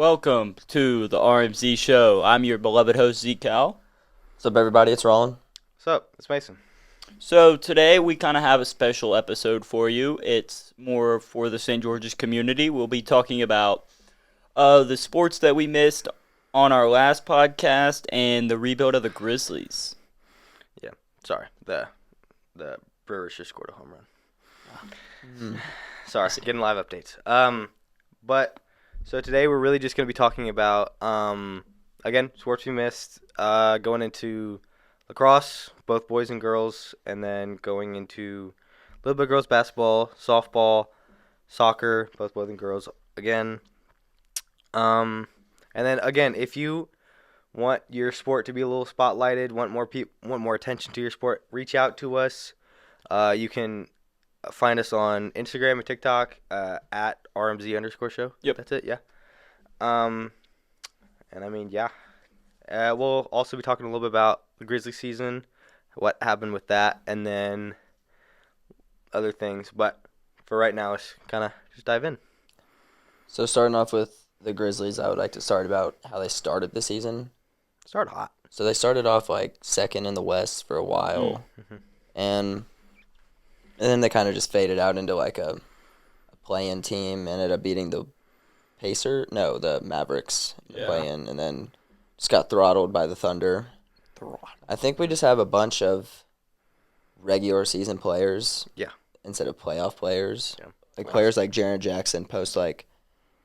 Welcome to the RMZ show. I'm your beloved host, Zeke. What's up, everybody? It's Rollin. What's up? It's Mason. So today we kind of have a special episode for you. It's more for the St. George's community. We'll be talking about the sports that we missed on our last podcast and the rebuild of the Grizzlies. Yeah, sorry. The Brewers just scored a home run. Sorry, getting live updates. So today we're really just going to be talking about, again, sports we missed, going into lacrosse, both boys and girls, and then going into a little bit of girls basketball, softball, soccer, both boys and girls again. And then again, if you want your sport to be a little spotlighted, want more attention to your sport, reach out to us. You can find us on Instagram and TikTok at RMZ_show. Yep. That's it, yeah. And I mean, yeah. We'll also be talking a little bit about the Grizzly season, what happened with that, and then other things. But for right now, let's kind of just dive in. So starting off with the Grizzlies, I would like to start about how they started the season. Start hot. So they started off like second in the West for a while, and then they kind of just faded out into like a play-in team. Ended up beating the Mavericks in the play-in, and then just got throttled by the Thunder. I think we just have a bunch of regular season players, instead of playoff players. Yeah. Like players like Jaren Jackson post like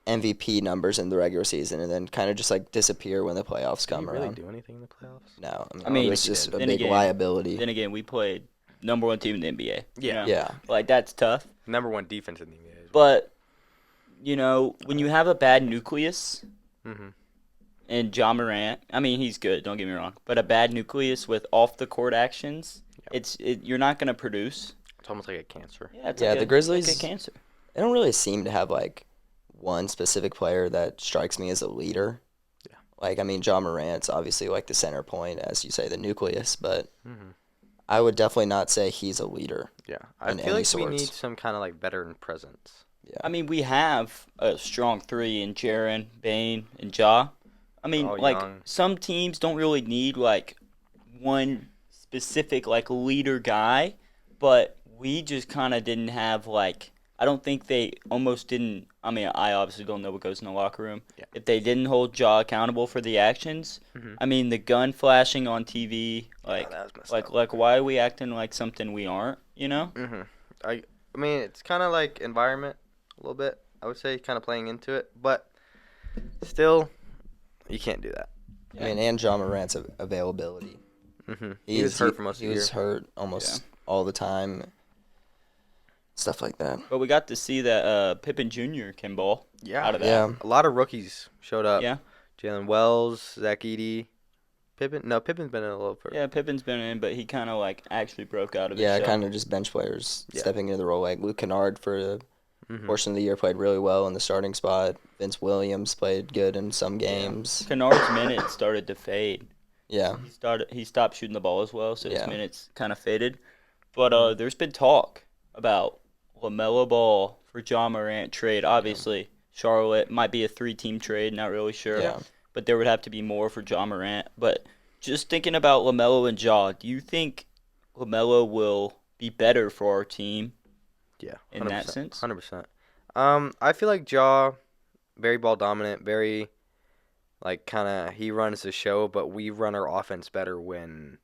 MVP numbers in the regular season, and then kind of just like disappear when the playoffs come Did he really around. do anything in the playoffs? No, I mean, it was just a then big again- liability. Then again, we played number one team in the NBA. Yeah. Yeah. Like, that's tough. Number one defense in the NBA. But, when you have a bad nucleus and Ja Morant, I mean, he's good, don't get me wrong, but a bad nucleus with off-the-court actions, you're not going to produce. It's almost like a cancer. Yeah, it's Yeah, like the Grizzlies- like a cancer. They don't really seem to have like one specific player that strikes me as a leader. Yeah. Like, I mean, Ja Morant's obviously like the center point, as you say, the nucleus, but I would definitely not say he's a leader. Yeah. I in feel any like we sorts. need some kind of like veteran presence. Yeah. I mean, we have a strong three in Jaren, Bane, and Ja. I mean, All like, young. some teams don't really need, like, one specific, like, leader guy, but we just kind of didn't have, like, I don't think they almost didn't. I mean, I obviously don't know what goes in the locker room. Yeah. If they didn't hold Ja accountable for the actions, I mean, the gun flashing on TV, like, that was messed like, up. like, why are we acting like something we aren't, you know? I mean, it's kind of like environment a little bit, I would say, kind of playing into it. But still, you can't do that. I mean, and Ja Morant's availability. He was hurt for most of the He year. was hurt almost all the time. Stuff like that. But we got to see that Pippen Jr. can ball out of that. Yeah. A lot of rookies showed up. Yeah. Jalen Wells, Zach Edey, Pippen. No, Pippen's been in a little further. Yeah, Pippen's been in, but he kind of like actually broke out of his Yeah, shell. kind of just bench players Yeah. stepping into the role. Like Luke Kennard for a portion of the year played really well in the starting spot. Vince Williams played good in some games. Kennard's minutes started to fade. Yeah. He stopped shooting the ball as well, so his Yeah. minutes kind of faded. But there's been talk about LaMelo Ball for Ja Morant trade. Obviously, Charlotte might be a 3-team trade, not really sure. Yeah. But there would have to be more for Ja Morant. But just thinking about LaMelo and Ja, do you think LaMelo will be better for our team? Yeah, In that sense? 100%. I feel like Ja, very ball dominant, very, like, kind of, he runs the show, but we run our offense better when,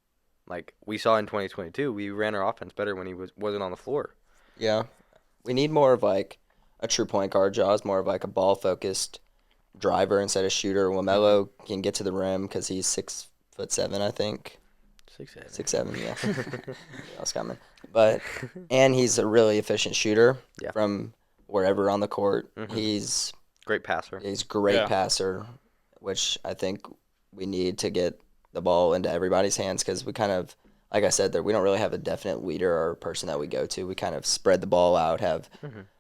like, we saw in 2022, we ran our offense better when he wasn't on the floor. Yeah. We need more of like a true point guard. Ja's more of like a ball-focused driver instead of shooter. LaMelo can get to the rim because he's 6'7", I think. 6'7". 6'7", yeah. That's coming. But and he's a really efficient shooter from wherever on the court. He's Great passer. a great Yeah. passer, which I think we need to get the ball into everybody's hands because we kind of, like I said, we don't really have a definite leader or person that we go to. We kind of spread the ball out, have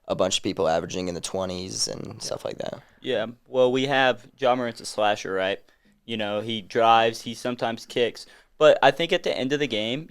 a bunch of people averaging in the 20s and stuff like that. Yeah, well, we have Ja Morant's a slasher, right? He drives, he sometimes kicks. But I think at the end of the game,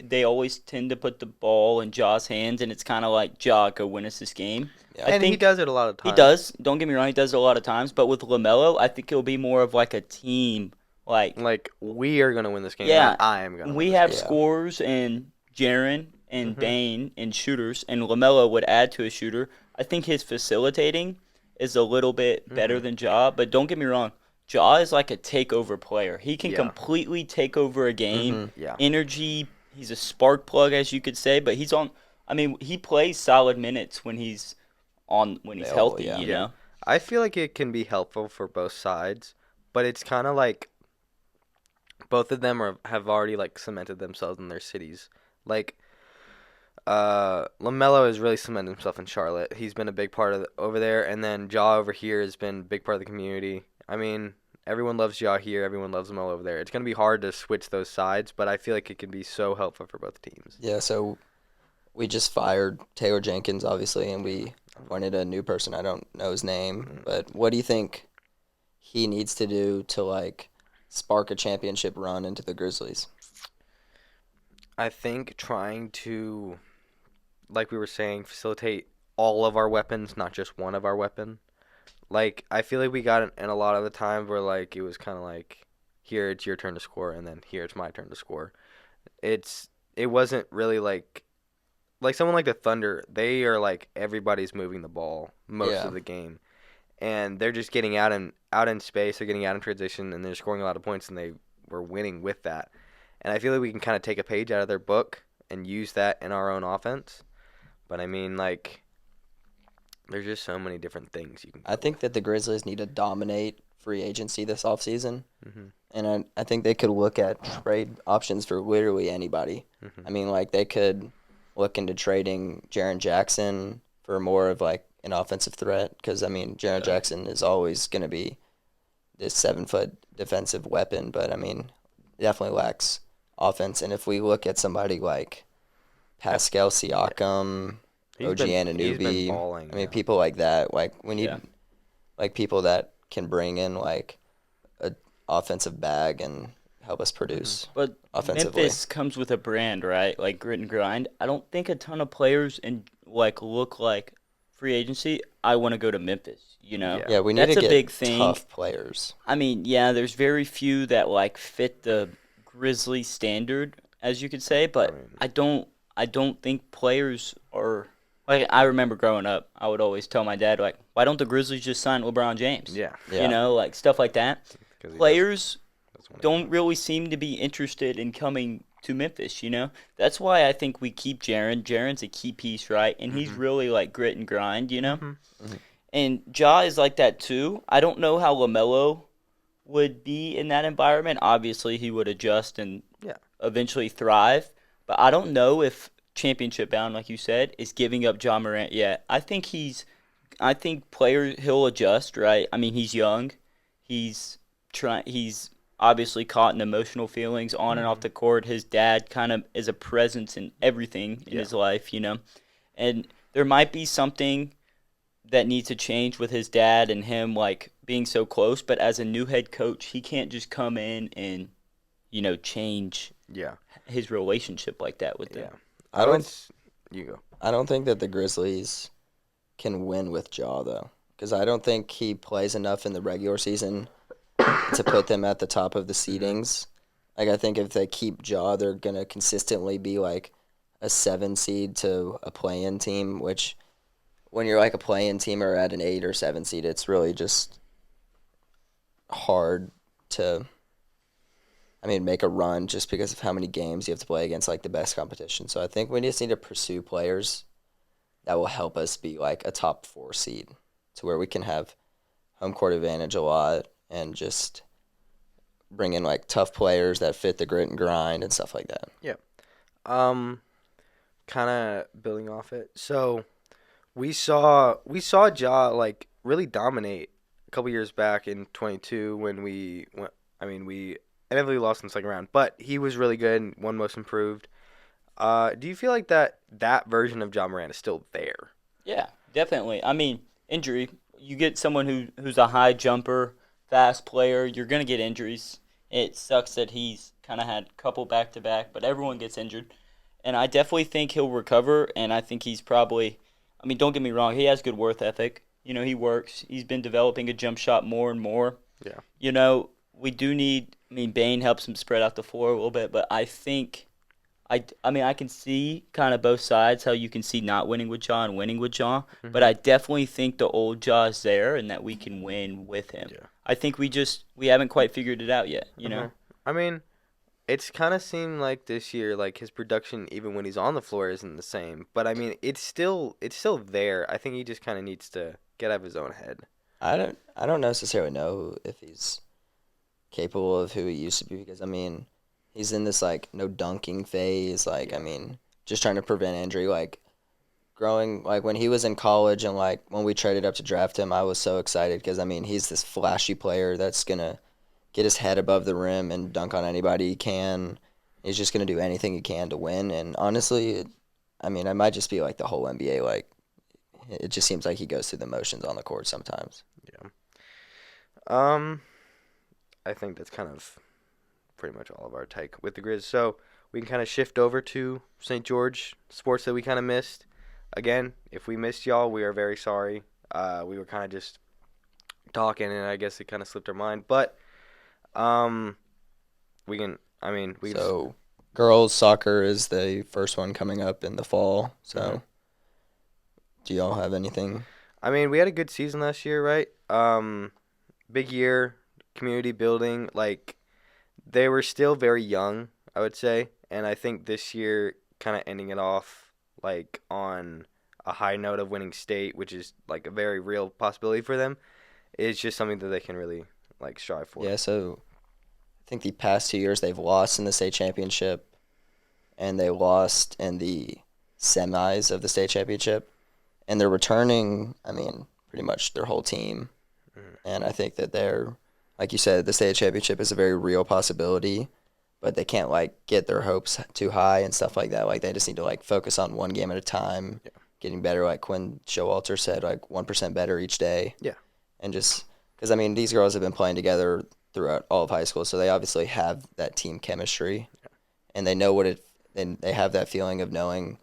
they always tend to put the ball in Ja's hands, and it's kind of like Ja, go win us this game. Yeah. I And he think does it a lot of times. he does. Don't get me wrong, he does it a lot of times. But with LaMelo, I think it'll be more of like a team. Like, we are going to win this game. Yeah, Not I am going to win we this have game. Yeah. scorers and Jaren and Mhm. Bane and shooters, and LaMelo would add to a shooter. I think his facilitating is a little bit better than Ja, but don't get me wrong. Ja is like a takeover player. He can Yeah. completely take over a game. Mhm. Yeah. Energy. He's a spark plug, as you could say, but he's on. I mean, he plays solid minutes when he's Available, healthy. yeah. You Yeah. know. I feel like it can be helpful for both sides, but it's kind of like both of them have already like cemented themselves in their cities. Like LaMelo has really cemented himself in Charlotte. He's been a big part of over there, and then Ja over here has been a big part of the community. I mean, everyone loves Ja here, everyone loves LaMelo over there. It's gonna be hard to switch those sides, but I feel like it can be so helpful for both teams. Yeah, so we just fired Taylor Jenkins, obviously, and we appointed a new person. I don't know his name, but what do you think he needs to do to like spark a championship run into the Grizzlies? I think trying to, like we were saying, facilitate all of our weapons, not just one of our weapon. Like, I feel like we got in a lot of the times where like it was kind of like, here it's your turn to score, and then here it's my turn to score. It wasn't really like someone like the Thunder. They are like everybody's moving the ball most Yeah. of the game, and they're just getting out in space. They're getting out in transition, and they're scoring a lot of points, and they were winning with that. And I feel like we can kind of take a page out of their book and use that in our own offense. But I mean, like, there's just so many different things you can. I think that the Grizzlies need to dominate free agency this offseason. Mhm. And I think they could look at trade options for literally anybody. Mhm. I mean, like, they could look into trading Jaren Jackson for more of, like, an offensive threat. Because, I mean, Jaren Jackson is always going to be this 7-foot defensive weapon. But, I mean, definitely lacks offense. And if we look at somebody like Pascal Siakam, OG He's been Anunoby, balling. I mean, yeah. people like that, like, we need Yeah. like people that can bring in like a offensive bag and help us produce But offensively. Memphis comes with a brand, right? Like grit and grind. I don't think a ton of players look like free agency. I want to go to Memphis. You know. Yeah. Yeah, we need That's to a get big thing. tough players. I mean, yeah, there's very few that like fit the Grizzly standard, as you could say, but Right. I don't think players are like I remember growing up, I would always tell my dad like, why don't the Grizzlies just sign LeBron James? Yeah. Yeah. You know, like stuff like that. 'Cause he Players does wanna don't really seem to be interested in coming to Memphis, you know? That's why I think we keep Jaren. Jaren's a key piece, right? And he's really like grit and grind, you know? Mhm. And Ja is like that too. I don't know how LaMelo would be in that environment. Obviously, he would adjust and Yeah. eventually thrive. But I don't know if championship bound, like you said, is giving up Ja Morant yet. I think he'll adjust, right? I mean, he's young. He's he's obviously caught in emotional feelings on and off the court. His dad kind of is a presence in everything in his life, you know. And there might be something that needs to change with his dad and him like being so close, but as a new head coach, he can't just come in and change Yeah. his relationship like that with Yeah. them. I don't You go. I don't think that the Grizzlies can win with Ja though, because I don't think he plays enough in the regular season to put them at the top of the seedings. Like I think if they keep Ja, they're gonna consistently be like a 7 seed to a play-in team, which when you're like a play-in team or at an 8 or 7 seed, it's really just hard to, make a run just because of how many games you have to play against like the best competition. So I think we just need to pursue players that will help us be like a top 4 seed to where we can have home court advantage a lot and just bring in like tough players that fit the grit and grind and stuff like that. Kind of building off it. So we saw Ja like really dominate a couple years back in 22 when we inevitably lost in the second round, but he was really good and won most improved. Do you feel like that version of Ja Morant is still there? Yeah, definitely. I mean, injury. You get someone who's a high jumper, fast player. You're gonna get injuries. It sucks that he's kind of had a couple back-to-back, but everyone gets injured. And I definitely think he'll recover, and I think he's probably – I mean, don't get me wrong. He has good work ethic. You know, he works. He's been developing a jump shot more and more. Yeah. You know, we do need – I mean, Bane helps him spread out the floor a little bit, but I think – I mean, I can see kind of both sides, how you can see not winning with Ja and winning with Ja, but I definitely think the old Ja is there and that we can win with him. Yeah. I think we haven't quite figured it out yet, you know? I mean, it's kind of seemed like this year, like his production, even when he's on the floor, isn't the same. But I mean, it's still there. I think he just kind of needs to get out of his own head. I don't necessarily know if he's capable of who he used to be because I mean, he's in this like no dunking phase. Like I mean, just trying to prevent injury. Like growing like when he was in college and like when we traded up to draft him, I was so excited because I mean he's this flashy player that's gonna get his head above the rim and dunk on anybody he can. He's just gonna do anything he can to win. And honestly, I mean, it might just be like the whole NBA. Like it just seems like he goes through the motions on the court sometimes. Yeah. I think that's kind of pretty much all of our take with the Grizz. So we can kind of shift over to St. George, sports that we kind of missed. Again, if we missed y'all, we are very sorry. We were kind of just talking, and I guess it kind of slipped our mind. But we can. I mean, we. So girls soccer is the first one coming up in the fall. So do y'all have anything? I mean, we had a good season last year, right? Big year, community building, like. They were still very young, I would say, and I think this year kind of ending it off like on a high note of winning state, which is like a very real possibility for them, is just something that they can really like strive for. Yeah, so I think the past 2 years they've lost in the state championship and they lost in the semis of the state championship, and they're returning, I mean, pretty much their whole team, and I think that they're like you said, the state championship is a very real possibility, but they can't like get their hopes too high and stuff like that. Like they just need to like focus on one game at a time, getting better. Like Quinn Showalter said, like 1% better each day. Yeah, and just because I mean these girls have been playing together throughout all of high school, so they obviously have that team chemistry, and they know what it. And they have that feeling of knowing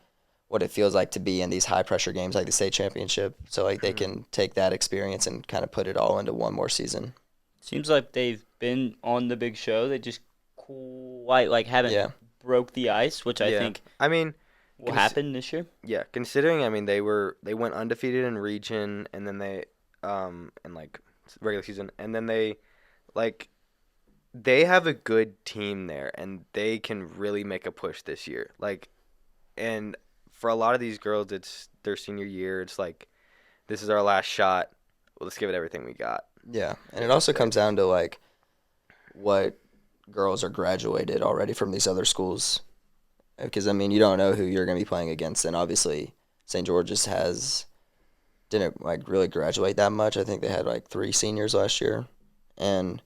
what it feels like to be in these high pressure games like the state championship. So like they can take that experience and kind of put it all into one more season. Seems like they've been on the big show. They just quite like haven't broke the ice, which I think will happen this year. Yeah, considering I mean they went undefeated in region and then they in like regular season and then they have a good team there and they can really make a push this year. Like and for a lot of these girls it's their senior year. It's like this is our last shot. Well, let's give it everything we got. Yeah, and it also comes down to, like, what girls are graduated already from these other schools. Because, I mean, you don't know who you're going to be playing against, and obviously St. George's didn't, like, really graduate that much. I think they had, like, 3 seniors last year, and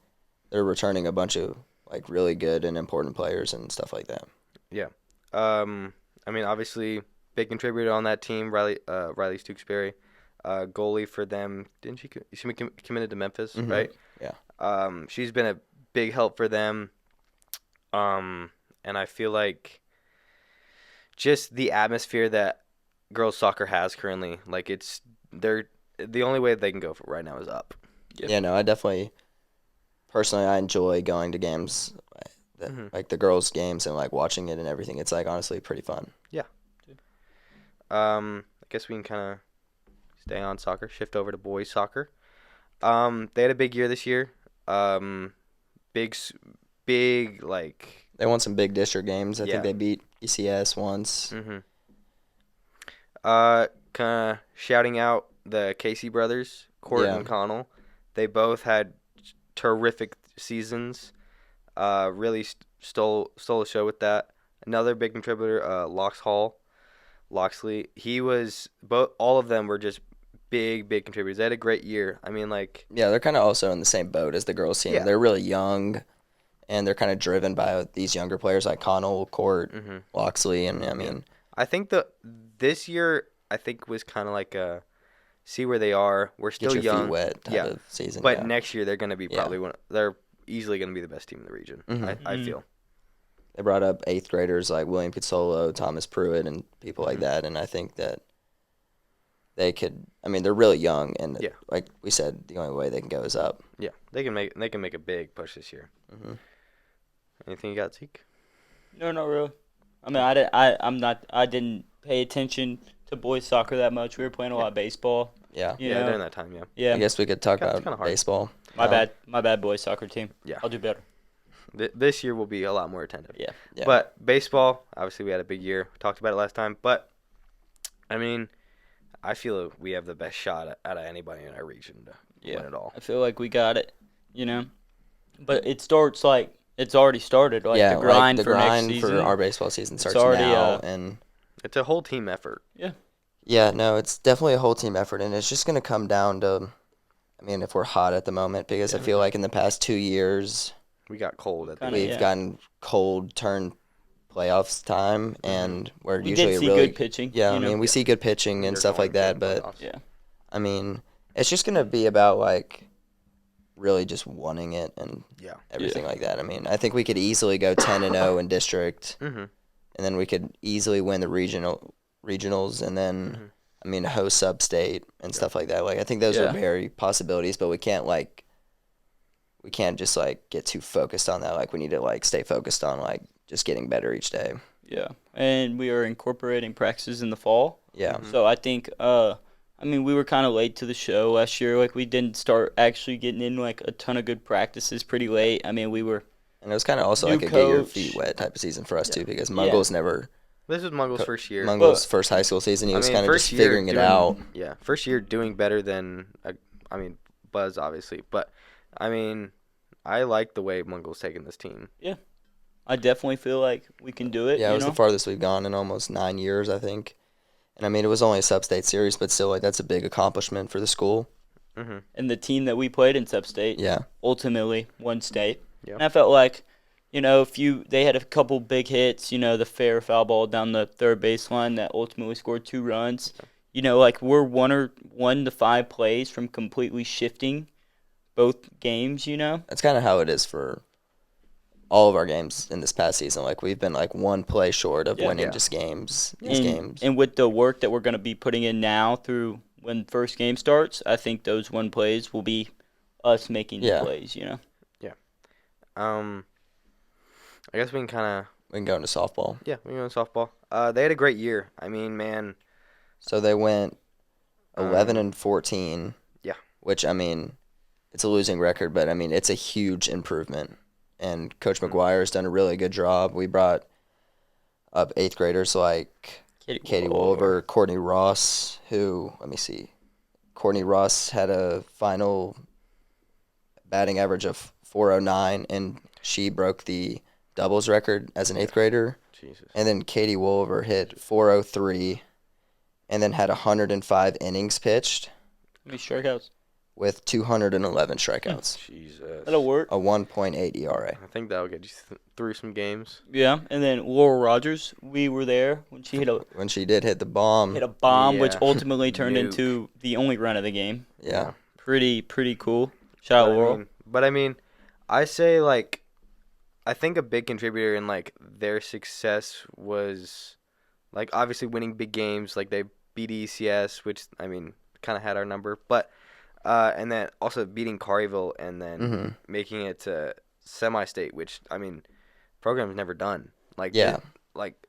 they're returning a bunch of, like, really good and important players and stuff like that. Yeah. I mean, obviously, big contributor on that team, Riley Stooksbury. Goalie for them. Didn't she committed to Memphis, right? Yeah. She's been a big help for them. And I feel like just the atmosphere that girls soccer has currently, like the only way they can go for right now is up. Yeah, no, I definitely personally I enjoy going to games like the girls' games and like watching it and everything. It's like honestly pretty fun. Yeah. I guess we can kind of stay on soccer, shift over to boys soccer. They had a big year this year. Big like they won some big district games. I think they beat ECS once. Kind of shouting out the Casey brothers, Court and Connell. They both had terrific seasons. Really stole a show with that. Another big contributor, Loxley. He was all of them were just big contributors. They had a great year. I mean, like they're kind of also in the same boat as the girls team. They're really young, and they're kind of driven by these younger players like Connell, Court, Loxley, and I mean, I think this year was kind of like a see where they are. We're still get your young, feet wet type of season. But next year they're going to be they're easily going to be the best team in the region. I feel. they brought up 8th graders like William Pizzolo, Thomas Pruitt, and people like Mhm. that. And I think that they could. I mean, they're really young, and Yeah. like we said, the only way they can go is up. Yeah, they can make a big push this year. Hmm. Anything you got, Zeke? No, not really. I mean, I didn't pay attention to boys soccer that much. We were playing a lot of baseball. Yeah. You Yeah, know? during that time, yeah. Yeah. I guess we could talk It's about kinda hard. baseball. My now. bad, boys soccer team. Yeah. I'll do better. This year will be a lot more attentive. Yeah. Yeah. But baseball, obviously, we had a big year. We talked about it last time. But, I mean, I feel we have the best shot out of anybody in our region to win it all. I feel like we got it, you know. But it starts like it's already started. Like yeah, the grind like the for grind next season. for our baseball season starts already, now, and It's a whole team effort. yeah, no, it's definitely a whole team effort, and it's just gonna come down to, I mean, if we're hot at the moment, because I feel like in the past 2 years We got cold at the Kinda, end. we've gotten cold turn playoffs time, and we're we usually did see really good pitching. yeah. you I know? mean, we see good pitching and They're stuff going like that, to but playoffs. Yeah. I mean, it's just gonna be about like really just wanting it and Yeah. everything like that. I mean, I think we could easily go 10-0 in district, Mm-hmm. and then we could easily win the regionals, and then Mhm. I mean host sub-state and stuff like that. Like I think those Yeah. are very possibilities, but we can't just like get too focused on that. Like we need to like stay focused on like just getting better each day. Yeah. And we are incorporating practices in the fall. Yeah. Mhm. So I think I mean, we were kind of late to the show last year. Like, we didn't start actually getting in, like, a ton of good practices pretty late. I mean, we were And it was kind of also New like a get your coach. feet wet type of season for us too, because Yeah. Mungle's never This was Mungle's first year. Mungle's But- first high school season. He I was mean, kind of first just year figuring it doing- out. Yeah, first year doing better than, I mean, Buzz, obviously. But, I mean, I like the way Mungle's taking this team. I definitely feel like we can do it, Yeah, it you was know? the farthest we've gone in almost 9 years, I think. And I mean, it was only a sub-state series, but still, like that's a big accomplishment for the school. Mm-hmm. And the team that we played in sub-state Yeah, ultimately won state. Yeah. And I felt like, you know, they had a couple big hits, you know, the fair foul ball down the third baseline that ultimately scored 2 runs. You know, like we're 1 to 5 plays from completely shifting both games, you know? that's kind of how it is for all of our games in this past season. Like we've been like one play short of Yeah. winning Yeah. just games. And, These games. and with the work that we're going to be putting in now through when first game starts, I think those 1 plays will be us making the Yeah. plays, you know? I guess we can kind of, We can go into softball. we can go softball. They had a great year. I mean, man, So they went 11 Um, and 14. yeah. Which I mean, it's a losing record, but I mean it's a huge improvement. And Coach McGuire's done a really good job. We brought up 8th graders like Katie Wolver, Courtney Ross, who, let me see. Courtney Ross had a final batting average of 409, and she broke the doubles record as an 8th grader. Jesus. And then Katie Wolver hit 403 and then had 105 innings pitched How many strikeouts? with 211 strikeouts, Jesus. That'll work. a 1.8 ERA. I think that'll get you through some games. Yeah, and then Laurel Rogers, we were there when she hit When she did hit the bomb, a bomb, which Yeah. ultimately turned Nuke. into the only run of the game. yeah. Pretty cool. Shout out Laurel. But I mean, I say like, I think a big contributor in like their success was, like obviously winning big games. Like they beat ECS, which I mean kind of had our number, but and then also beating Carryville and then Mhm. making it to semi-state, which I mean, program's never done. Like Yeah.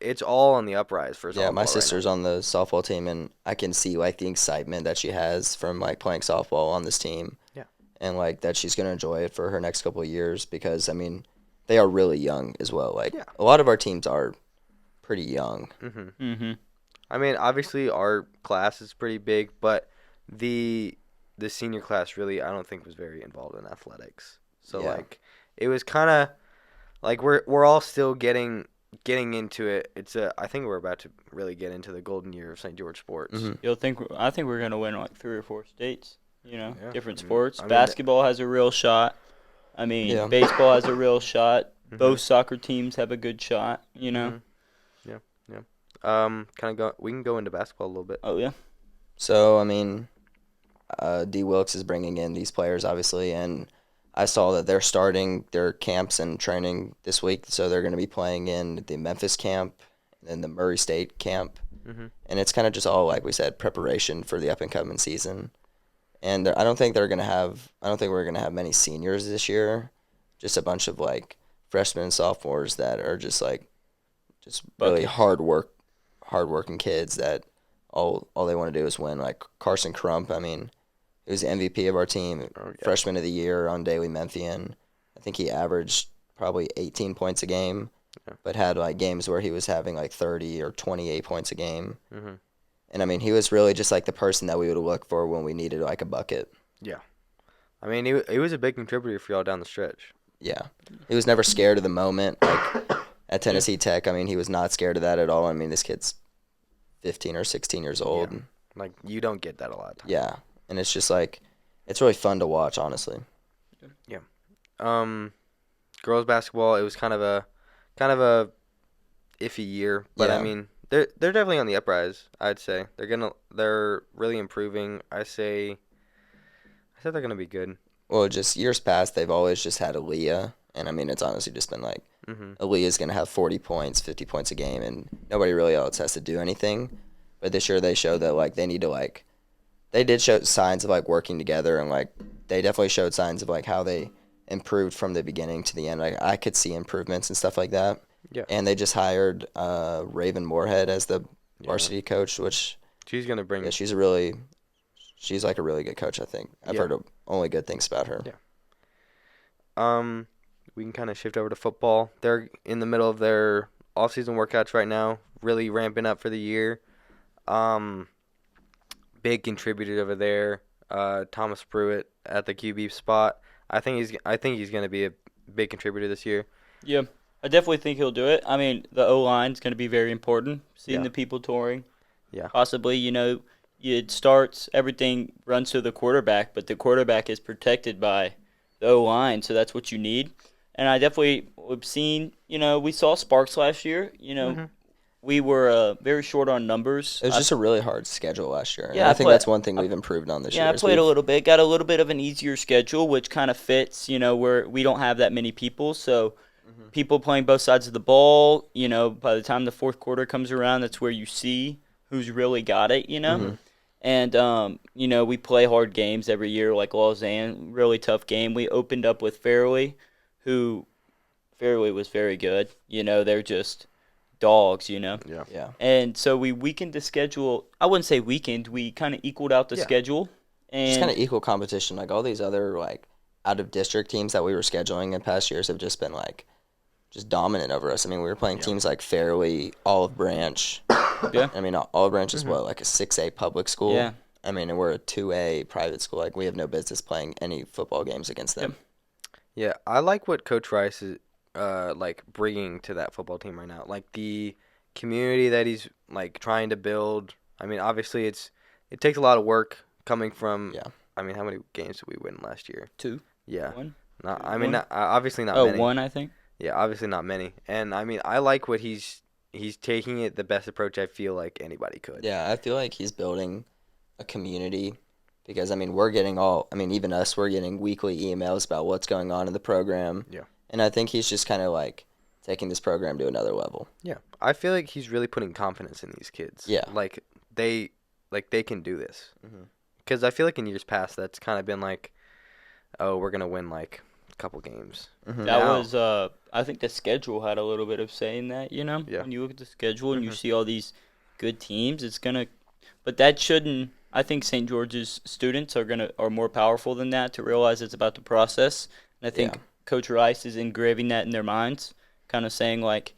it's all on the uprise for Yeah, softball my right sister's now. on the softball team, and I can see like the excitement that she has from like playing softball on this team. Yeah. And like that she's gonna enjoy it for her next couple of years, because I mean, they are really young as well. Like Yeah. a lot of our teams are pretty young. Mm-hmm. Mm-hmm. I mean, obviously our class is pretty big, but the senior class really I don't think was very involved in athletics. So Yeah. like it was kind of like we're all still getting into it. I think we're about to really get into the golden year of St. George sports. Mhm. I think we're gonna win like 3 or 4 states. You know, Yeah, different I mean- sports. I mean- Basketball has a real shot. I mean, Yeah. baseball has a real shot. Mhm. Both soccer teams have a good shot. You know. Mhm. We can go into basketball a little bit. Oh yeah. So I mean, D Wilkes is bringing in these players obviously, and I saw that they're starting their camps and training this week, so they're going to be playing in the Memphis camp and the Murray State camp. Mm-hmm. And it's kind of just all, like we said, preparation for the up-and-coming season. And I don't think we're going to have many seniors this year, just a bunch of, like, freshmen and sophomores that are just really hard-working kids that all they want to do is win. Like Carson Crump, I mean, he was the MVP of our team, freshman of the year on Daily Memphian. I think he averaged probably 18 points a game, but had like games where he was having like 30 or 28 points a game. Mm-hmm. And I mean, he was really just like the person that we would look for when we needed like a bucket. Yeah. I mean, he was a big contributor for y'all down the stretch. Yeah. He was never scared of the moment. Like at Tennessee Tech, I mean, he was not scared of that at all. I mean, this kid's 15 or 16 years old. Yeah. Like, you don't get that a lot of times. Yeah. And it's just like, it's really fun to watch, honestly. Yeah. Girls basketball, it was kind of a iffy year, but Yeah. I mean, they're definitely on the uprise. I'd say they're really improving. I said they're gonna be good. Well, just years past, they've always just had Aaliyah. And I mean, it's honestly just been like, Aaliyah's going to have 40 points, 50 points a game, and nobody really else has to do anything. But this year they showed that, like, they need to, like, they did show signs of, like, working together, and, like, they definitely showed signs of, like, how they improved from the beginning to the end. Like, I could see improvements and stuff like that. Yeah. And they just hired Raven Moorhead as the varsity coach, which She's gonna bring. yeah, she's like a really good coach, I think. I've heard only good things about her. Yeah. We can kind of shift over to football. They're in the middle of their off-season workouts right now, really ramping up for the year. Big contributor over there, Thomas Pruitt at the QB spot. I think he's going to be a big contributor this year. Yeah, I definitely think he'll do it. I mean, the O-line is going to be very important. Seeing the people touring. Yeah. Possibly, it starts, everything runs to the quarterback, but the quarterback is protected by the O-line, so that's what you need. And I definitely have seen, we saw sparks last year. We were very short on numbers. It was just a really hard schedule last year. And Yeah, I think that's one thing we've improved on this year. Yeah, I played a little bit. Got a little bit of an easier schedule, which kind of fits, where we don't have that many people. So people playing both sides of the ball, by the time the fourth quarter comes around, that's where you see who's really got it, And, we play hard games every year, like Lausanne, really tough game. We opened up with Fairleigh, who Fairleigh was very good. They're just dogs, Yeah. Yeah. And so we weakened the schedule. I wouldn't say weakened. We kind of equaled out the schedule. And Just kind of equal competition. Like all these other like out of district teams that we were scheduling in past years have just been like just dominant over us. I mean, we were playing teams like Fairleigh, Olive Branch. Yeah. I mean, Olive Branch is like a 6A public school. Yeah. I mean, and we're a 2A private school. Like we have no business playing any football games against them. Yeah, I like what Coach Rice is bringing to that football team right now. Like the community that he's like trying to build. I mean, obviously it takes a lot of work coming from. Yeah. I mean, how many games did we win last year? 2. Yeah. 1. Obviously not many. 1, I think. Yeah, obviously not many. And I mean, I like what he's taking it the best approach I feel like anybody could. Yeah, I feel like he's building a community because, I mean, even us, we're getting weekly emails about what's going on in the program. Yeah. And I think he's just kind of like taking this program to another level. Yeah. I feel like he's really putting confidence in these kids. Yeah. Like they can do this. Because I feel like in years past that's kind of been like, oh, we're going to win like a couple games. That was, I think the schedule had a little bit of saying that, Yeah. When you look at the schedule and you see all these good teams, but that shouldn't, I think St. George's students are more powerful than that to realize it's about the process. And I think Coach Rice is engraving that in their minds, kind of saying like,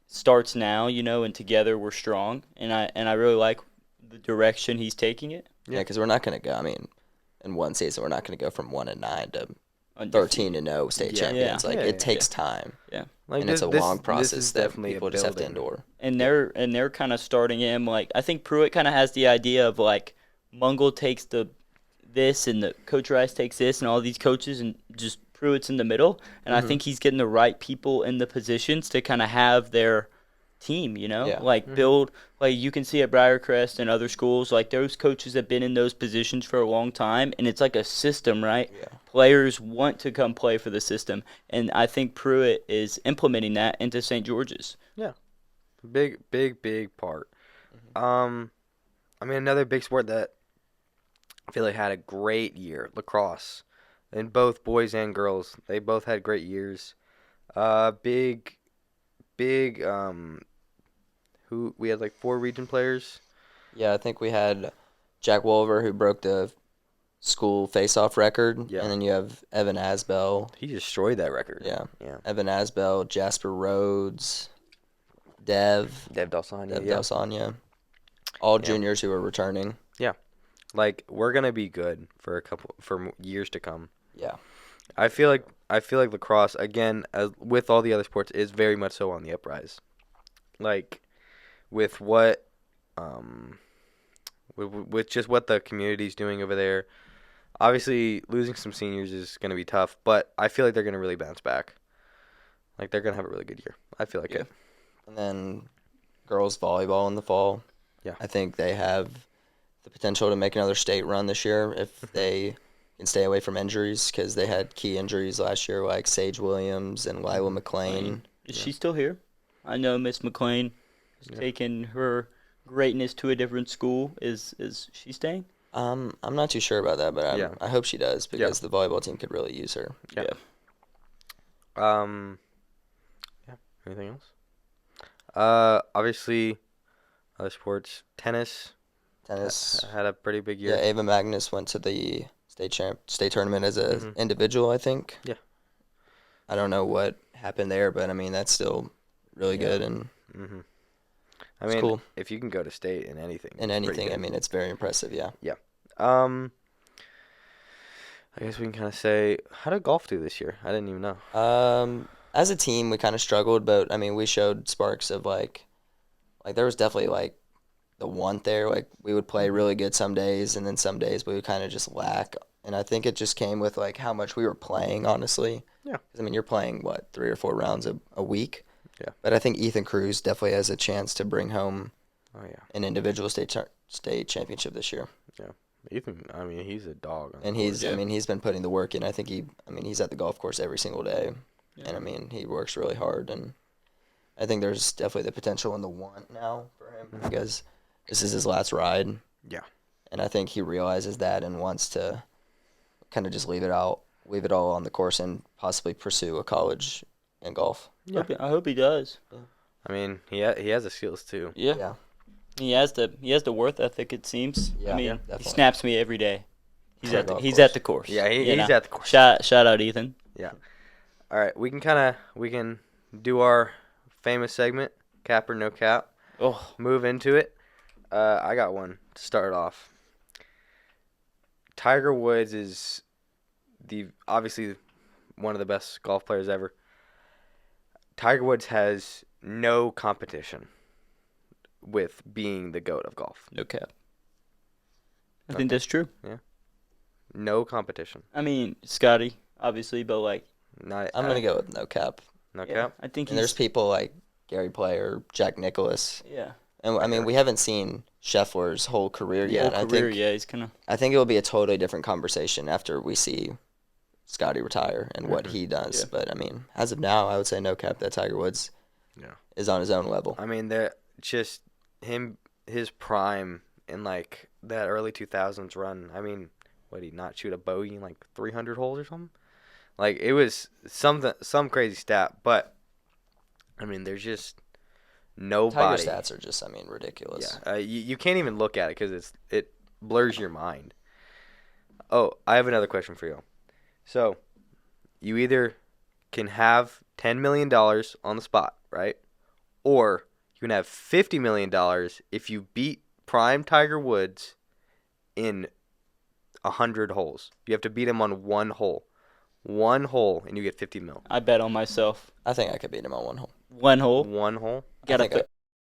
starts now, and together we're strong. And I really like the direction he's taking it. Yeah, because we're not going to go, I mean, in one season, we're not going to go from 1-9 to 13-0 state champions. Like it takes time. Yeah. Like and it's a long process that people just have to endure. And they're kind of starting him like I think Pruitt kind of has the idea of like Mungle takes this and the Coach Rice takes this and all these coaches and just Pruitt's in the middle. And I think he's getting the right people in the positions to kind of have their team, you know? Yeah. Like, build, like, you can see at Briarcrest and other schools, like, those coaches have been in those positions for a long time, and it's like a system, right? Yeah. Players want to come play for the system, and I think Pruitt is implementing that into St. George's. Big part. I mean, another big sport that I feel like had a great year, lacrosse. And both boys and girls, they both had great years. Big, who we had like 4 region players. Yeah, I think we had Jack Wolver, who broke the school face-off record. Yeah. And then you have Evan Asbell. He destroyed that record. Yeah. Yeah. Evan Asbell, Jasper Rhodes, Dev Dalsania. Dalsania. All juniors who are returning. Like, we're gonna be good for years to come. Yeah. I feel like lacrosse, again, as with all the other sports, is very much so on the uprise. Like, with what, with just what the community's doing over there. Obviously, losing some seniors is gonna be tough, but I feel like they're gonna really bounce back. Like, they're gonna have a really good year. I feel like it. And then girls volleyball in the fall. Yeah. I think they have the potential to make another state run this year if they can stay away from injuries, because they had key injuries last year like Sage Williams and Lila McLean. Is she still here? I know Miss McLean has taken her greatness to a different school. Is she staying? I'm not too sure about that, but I hope she does, because the volleyball team could really use her. Yeah. Anything else? Obviously, other sports, tennis had a pretty big year. Yeah, Ava Magnus went to the state tournament as an individual, I think. Yeah. I don't know what happened there, but I mean that's still really good, and I mean, cool. If you can go to state in anything. I mean it's very impressive. Yeah. I guess we can kind of say, how did golf do this year? I didn't even know. As a team, we kind of struggled, but I mean we showed sparks of like there was definitely like the want there. Like, we would play really good some days, and then some days we would kind of just lack. And I think it just came with like how much we were playing, honestly. Yeah. 'Cause, I mean, you're playing what, 3 or 4 rounds a week. Yeah. But I think Ethan Cruz definitely has a chance to bring home an individual state championship this year. Yeah. Ethan, I mean, he's a dog. And he's been putting the work in. I think he's at the golf course every single day. Yeah. And I mean, he works really hard, and I think there's definitely the potential and the want now for him, because this is his last ride. Yeah. And I think he realizes that and wants to kind of just leave it all on the course and possibly pursue a college in golf. Yeah. I hope he does. I mean, he has the skills too. Yeah. He has the worth ethic, it seems. Yeah, I mean, definitely. He snaps me every day. He's at the course. Yeah, he's at the course. Shout out Ethan. Yeah. All right, we can do our famous segment, cap or no cap. Oh, move into it. I got one to start off. Tiger Woods is obviously one of the best golf players ever. Tiger Woods has no competition with being the GOAT of golf. no cap. I think that's true. Yeah. No competition. I mean, Scotty, obviously, but like, I'm gonna go with no cap. No cap. I think and there's people like Gary Player, Jack Nicklaus. Yeah. And I mean, we haven't seen Scheffler's whole career yet. He's kind of. I think it will be a totally different conversation after we see Scotty retire and what he does. Yeah. But I mean, as of now, I would say no cap that Tiger Woods is on his own level. I mean, they're just his prime in like that early 2000s run. I mean, what, did he not shoot a bogey in like 300 holes or something? Like, it was some crazy stat, but I mean, there's just nobody. Tiger stats are just, I mean, ridiculous. Yeah, you can't even look at it because it blurs your mind. Oh, I have another question for you. So, you either can have $10 million on the spot, right? Or you can have $50 million if you beat prime Tiger Woods in 100 holes. You have to beat him on one hole. One hole, and you get 50 mil. I bet on myself. I think I could beat him on one hole. One hole. One hole. I think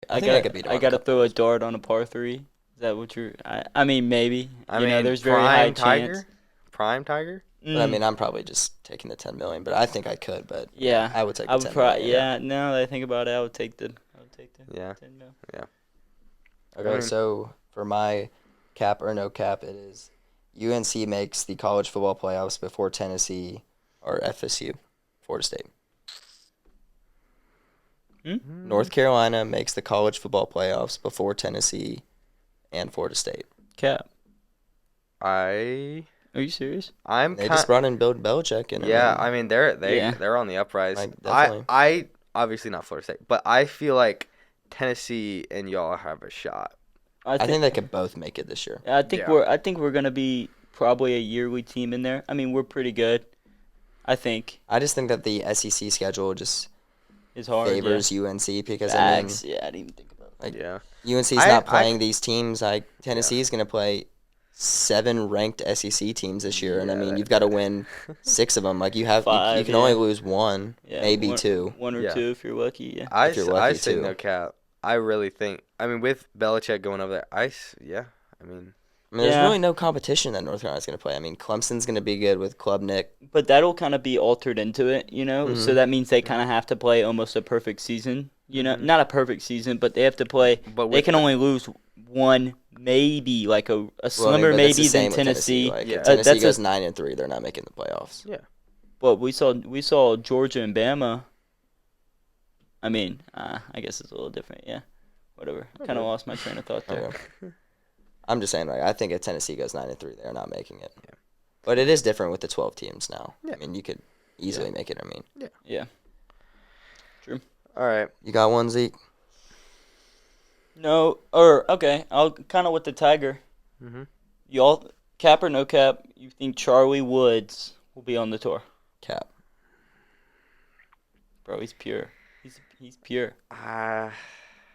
I could beat him. I gotta throw a dart on a par 3. Is that what you're? I mean, maybe. I mean, there's very high chance. Prime Tiger. But I mean, I'm probably just taking the 10 million. But I think I could. But yeah, I would take the 10 million. Yeah, now that I think about it, I would take the take the Yeah. 10 mil. Okay, I mean- so for my cap or no cap, it is UNC makes the college football playoffs before Tennessee or FSU, Florida State. North Carolina makes the college football playoffs before Tennessee and Florida State. Cap. I'm Are you serious? They just brought in Bill Belichick, and Yeah, I mean, they're on the uprise. Like, definitely. I obviously not Florida State, but I feel like Tennessee and y'all have a shot. I think they could both make it this year. I think we're gonna be probably a yearly team in there. I mean, we're pretty good. I think I just think that the SEC schedule just it's hard. favors UNC because Facts. I didn't even think about that. like Yeah. UNC's not playing these teams. Like Tennessee's going to play 7 ranked SEC teams this year, and I mean you've got to win 6 of them. Like you have, you can only lose 1, maybe 2. 1 or 2 if you're lucky. Yeah. I If you're lucky, say too. no cap. I really think. I mean, with Belichick going over there, I mean, there's really no competition that North Carolina's going to play. I mean, Clemson's going to be good with Klubnik. But that'll kind of be altered into it, you know. So that means they kind of have to play almost a perfect season. You know, not a perfect season, but they have to play. But they can only lose 1, maybe like a slimmer but that's the maybe same than with Tennessee. Like, Yeah. if Tennessee That's goes 9-3, they're not making the playoffs. Yeah. But we saw Georgia and Bama. I mean, I guess it's a little different. Yeah, whatever. Kind of lost my train of thought there. Okay. I'm just saying, like, I think if Tennessee goes 9-3, they're not making it. Yeah. But it is different with the 12 teams now. Yeah. I mean, you could easily make it. I mean, Yeah. True. all right. you got one, Zeke? No, or okay, I'll kind of with the Tiger. Mhm. Y'all cap or no cap? You think Charlie Woods will be on the tour? Cap. Bro, he's pure. He's pure. I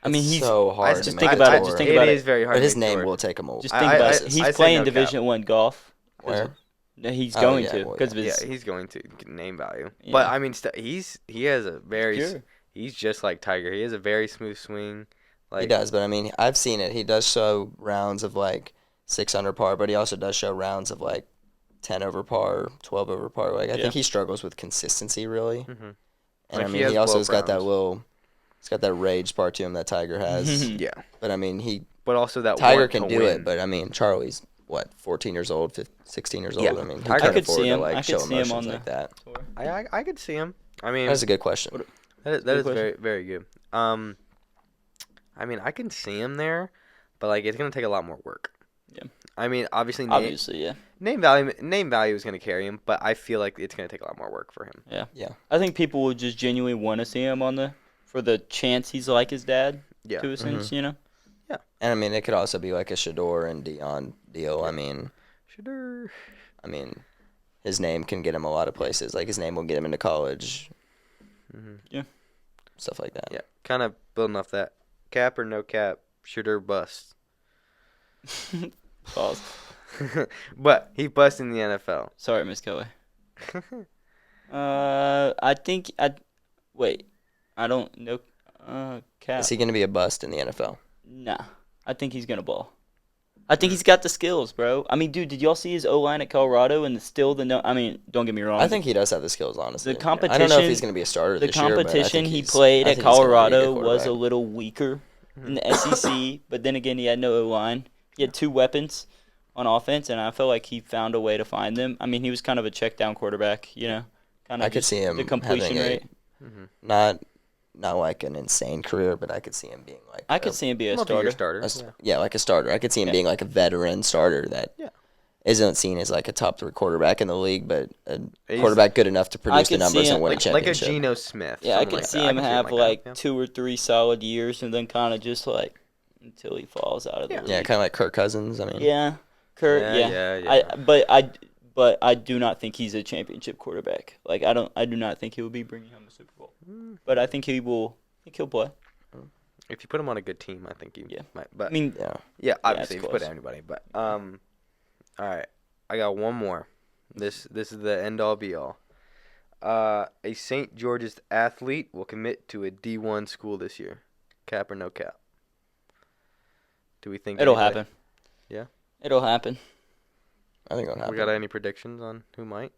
I mean, he's so hard. just to think make about the it, tour. just think about It it. is very hard. But to his make the name tour. will take him over. Just think about it. I He's say playing no cap. Division 1 golf. Where? He's Oh, going yeah, to well, because of Yeah, his. he's going to name value. Yeah. But I mean, he has a very. Pure. He's just like Tiger. He has a very smooth swing. Like He does, but I mean, I've seen it. He does show rounds of like 6 under par, but he also does show rounds of like 10 over par, 12 over par. Like I think he struggles with consistency really. Mhm. And Like, I he mean, has he also 12 has got that rounds. he's got that rage part to him that Tiger has. Yeah, But I mean, but also that Tiger want can to do win. it, but I mean, Charlie's what, 14 years old, 16 years old. Yeah. I mean, he Tiger- can I could afford see to him. like I show could see him emotions on like the that. tour. I could see him. I mean, That's a good question. that is question. very very good. I mean, I can see him there, but like it's gonna take a lot more work. Yeah. I mean, obviously, Obviously, yeah. name value is gonna carry him, but I feel like it's gonna take a lot more work for him. Yeah. I think people will just genuinely want to see him for the chance he's like his dad Yeah. to a sense, you know. And I mean, it could also be like a Shador and Dion deal. I mean, Sure. his name can get him a lot of places. Like his name will get him into college. Mhm. Yeah. Stuff like that. Yeah. Kind of building off that. Cap or no cap, shoot or bust. Pause. But he bust in the NFL. Sorry, Miss Kelly. I think wait. I don't know. Cap. Is he going to be a bust in the NFL? Nah. I think he's gonna ball. I think he's got the skills, bro. I mean, dude, did y'all see his O-line at Colorado and I mean, don't get me wrong. I think he does have the skills, honestly. The competition. I don't know if he's going to be a starter The this year, but I competition think he he's- played I at think he's gonna be a good Colorado was a quarterback. little weaker in the SEC, but then again, he had no O-line. He had 2 weapons on offense, and I felt like he found a way to find them. I mean, he was kind of a check-down quarterback, you know. Kind of I could see him the completion having rate. not like an insane career, but I could see him being like I could see him be a Multi-year starter. starter. yeah, like a starter. I could see him being like a veteran starter that isn't seen as like a top 3 quarterback in the league, but a quarterback good enough to produce the could see numbers him- and win a Like a championship. Geno Smith. Yeah, I something could like see that. I him could have that, like yeah. 2 or 3 solid years and then kind of just like until he falls out of the league. Yeah, kind of like Kirk Cousins. I mean, Yeah, Kurt. Yeah. But I do not think he's a championship quarterback. Like I do not think he will be bringing home a Super Bowl. But I think he will. I think he'll play. If you put him on a good team, I think he might. But I mean, yeah. obviously, if it's you put close. anybody. But all right, I got one more. This is the end all be all. A St. George's athlete will commit to a D1 school this year. Cap or no cap? Do we think it'll anybody- happen. Yeah? It'll happen. I think it'll happen. We got any predictions on who might?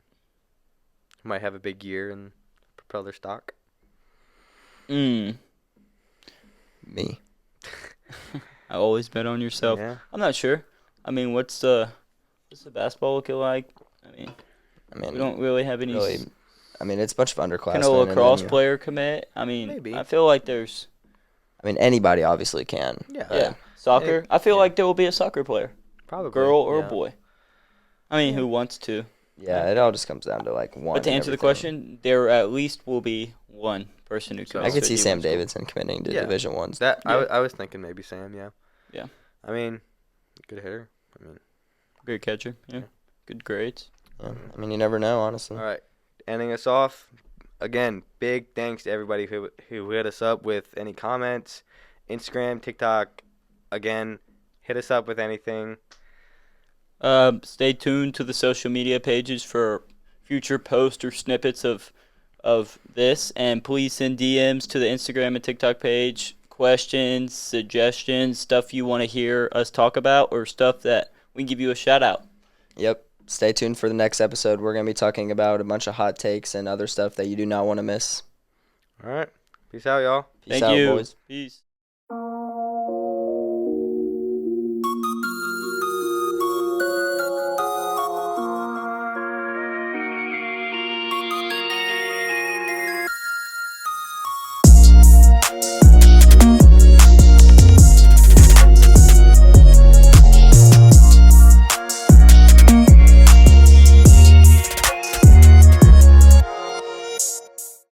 Who might have a big year and propel their stock? Me. I always bet on yourself. Yeah. I'm not sure. I mean, what's the basketball looking like? I mean, we don't really have any. Really, I mean, it's a bunch of underclassmen. Can a and then lacrosse you- player commit? I mean, Maybe. I feel like there's I mean, anybody obviously can. Yeah. soccer. I feel yeah. like there will be a soccer player, Probably. girl or yeah. a boy. I mean, Yeah. who wants to? Yeah, it all just comes down to like one. But to and answer the everything. question, there at least will be one person who So- commits. I could to see D1 Sam school. Davidson committing to Yeah. Division Ones. That Yeah. I was thinking maybe Sam. Yeah. Yeah. I mean, good hitter. I mean, Great catcher. Yeah. Good grades. Yeah. I mean, you never know, honestly. all right. Ending us off. Again, big thanks to everybody who hit us up with any comments, Instagram, TikTok. Again, hit us up with anything. Stay tuned to the social media pages for future posts or snippets of this, and please send DMs to the Instagram and TikTok page. Questions, suggestions, stuff you want to hear us talk about, or stuff that we can give you a shout out. Yep. Stay tuned for the next episode. We're going to be talking about a bunch of hot takes and other stuff that you do not want to miss. All right. Peace out, y'all. Peace Thank out, you. boys. Peace.